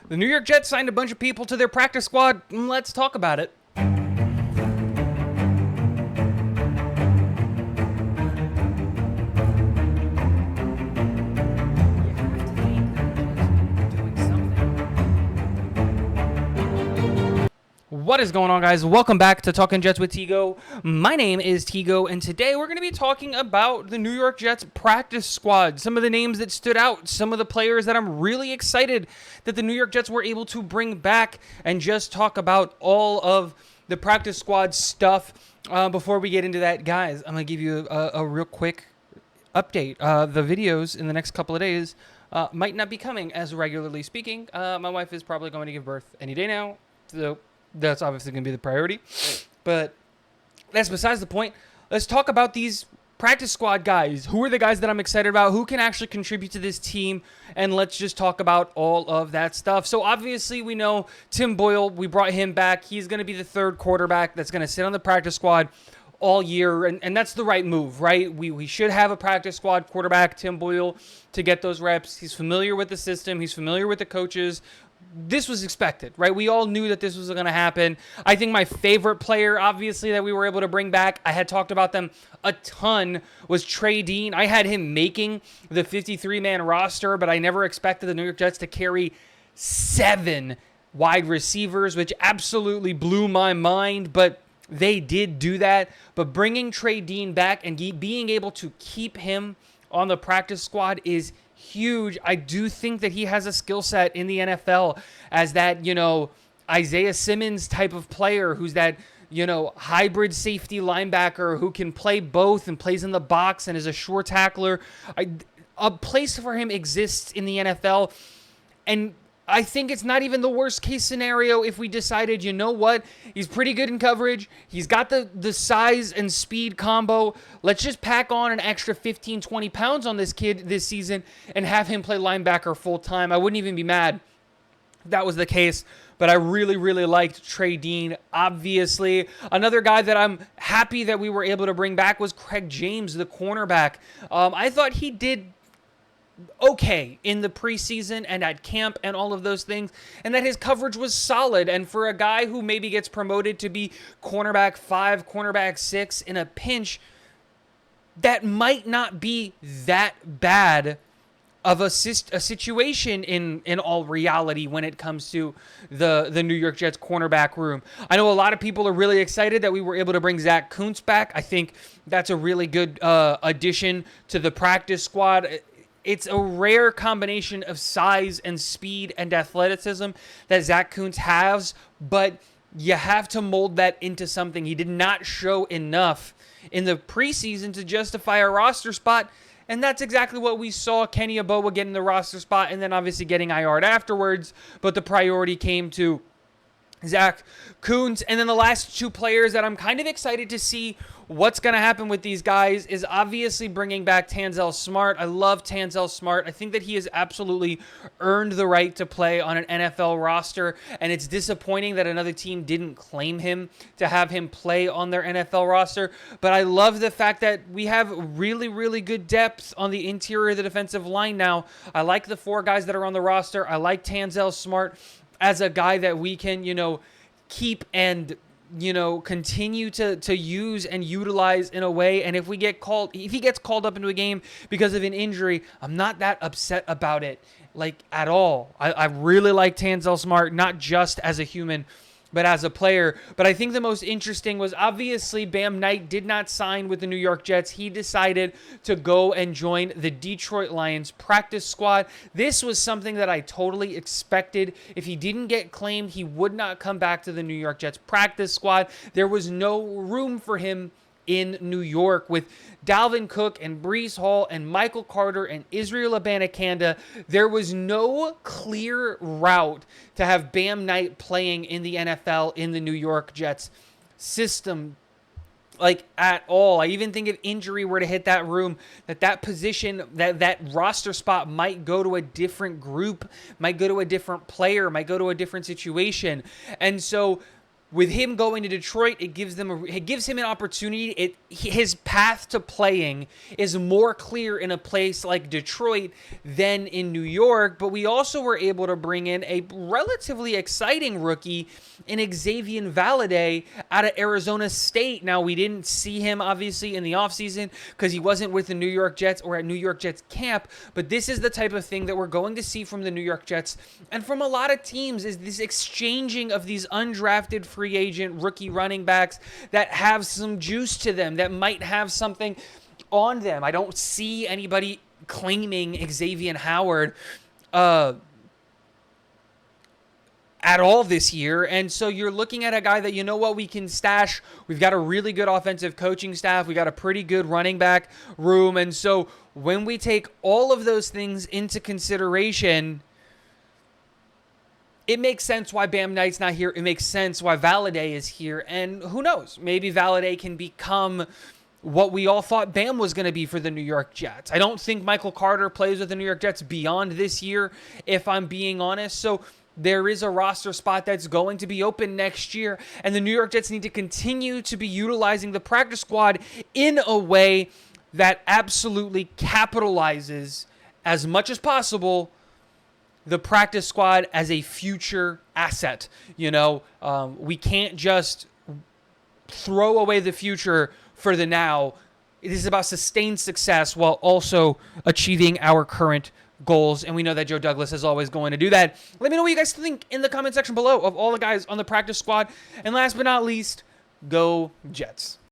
The New York Jets signed a bunch of people to their practice squad. Let's talk about it. What is going on, guys? Welcome back to Talking Jets with Tigo. My name is Tigo, and today we're going to be talking about the New York Jets practice squad. Some of the names that stood out, some of the players that I'm really excited that the New York Jets were able to bring back, and just talk about all of the practice squad stuff. Before we get into that, guys, I'm going to give you a real quick update. The videos in the next couple of days might not be coming as regularly speaking. My wife is probably going to give birth any day now, so that's obviously going to be the priority. But that's besides the point. Let's talk about these practice squad guys. Who are the guys that I'm excited about? Who can actually contribute to this team? And let's just talk about all of that stuff. So obviously we know Tim Boyle. We brought him back. He's going to be the third quarterback that's going to sit on the practice squad all year. And that's the right move, right? We should have a practice squad quarterback, Tim Boyle, to get those reps. He's familiar with the system. He's familiar with the coaches. This was expected, right? We all knew that this was going to happen. I think my favorite player, obviously, that we were able to bring back, I had talked about them a ton, was Trey Dean. I had him making the 53-man roster, but I never expected the New York Jets to carry 7 wide receivers, which absolutely blew my mind, but they did do that. But bringing Trey Dean back and being able to keep him on the practice squad is huge. I do think that he has a skill set in the NFL as that, Isaiah Simmons type of player who's that, hybrid safety linebacker who can play both and plays in the box and is a sure tackler. A place for him exists in the NFL, and I think it's not even the worst case scenario if we decided, you know what, he's pretty good in coverage. He's got the size and speed combo. Let's just pack on an extra 15, 20 pounds on this kid this season and have him play linebacker full time. I wouldn't even be mad if that was the case. But I really, really liked Trey Dean. Obviously, another guy that I'm happy that we were able to bring back was Craig James, the cornerback. I thought he did okay in the preseason and at camp and all of those things, and that his coverage was solid. And for a guy who maybe gets promoted to be cornerback 5, cornerback 6 in a pinch, that might not be that bad of a situation in all reality when it comes to the New York Jets cornerback room. I know a lot of people are really excited that we were able to bring Zach Kuntz back. I think that's a really good addition to the practice squad. It's a rare combination of size and speed and athleticism that Zach Kuntz has, but you have to mold that into something. He did not show enough in the preseason to justify a roster spot, and that's exactly what we saw. Kenny Yeboah getting the roster spot and then obviously getting IR'd afterwards, but the priority came to Zach Kuntz. And then the last 2 players that I'm kind of excited to see what's going to happen with these guys is obviously bringing back Tanzel Smart. I love Tanzel Smart. I think that he has absolutely earned the right to play on an NFL roster, and it's disappointing that another team didn't claim him to have him play on their NFL roster. But I love the fact that we have really, really good depth on the interior of the defensive line now. I like the 4 guys that are on the roster. I like Tanzel Smart as a guy that we can, keep and continue to use and utilize in a way. And if he gets called up into a game because of an injury, I'm not that upset about it, at all. I really like Tanzel Smart, not just as a human, but as a player. But I think the most interesting was obviously Bam Knight did not sign with the New York Jets. He decided to go and join the Detroit Lions practice squad. This was something that I totally expected. If he didn't get claimed, he would not come back to the New York Jets practice squad. There was no room for him in New York with Dalvin Cook and Breece Hall and Michael Carter and Israel Abanikanda. There was no clear route to have Bam Knight playing in the NFL in the New York Jets system at all. I even think if injury were to hit that room, that position, that roster spot might go to a different group, might go to a different player, might go to a different situation. And so with him going to Detroit, it gives him an opportunity. His path to playing is more clear in a place like Detroit than in New York. But we also were able to bring in a relatively exciting rookie in Xavier Valladay out of Arizona State. Now, we didn't see him obviously in the offseason because he wasn't with the New York Jets or at New York Jets camp. But this is the type of thing that we're going to see from the New York Jets and from a lot of teams, is this exchanging of these undrafted free agent rookie running backs that have some juice to them, that might have something on them. I don't see anybody claiming Xavier Howard at all this year. And so you're looking at a guy that, you know what, we can stash. We've got a really good offensive coaching staff. We got a pretty good running back room. And so when we take all of those things into consideration, it makes sense why Bam Knight's not here. It makes sense why Valladay is here. And who knows, maybe Valladay can become what we all thought Bam was going to be for the New York Jets. I don't think Michael Carter plays with the New York Jets beyond this year, if I'm being honest. So there is a roster spot that's going to be open next year, and the New York Jets need to continue to be utilizing the practice squad in a way that absolutely capitalizes as much as possible the practice squad as a future asset. You know, we can't just throw away the future for the now. It is about sustained success while also achieving our current goals, and we know that Joe Douglas is always going to do that. Let me know what you guys think in the comment section below of all the guys on the practice squad. And last but not least, go Jets.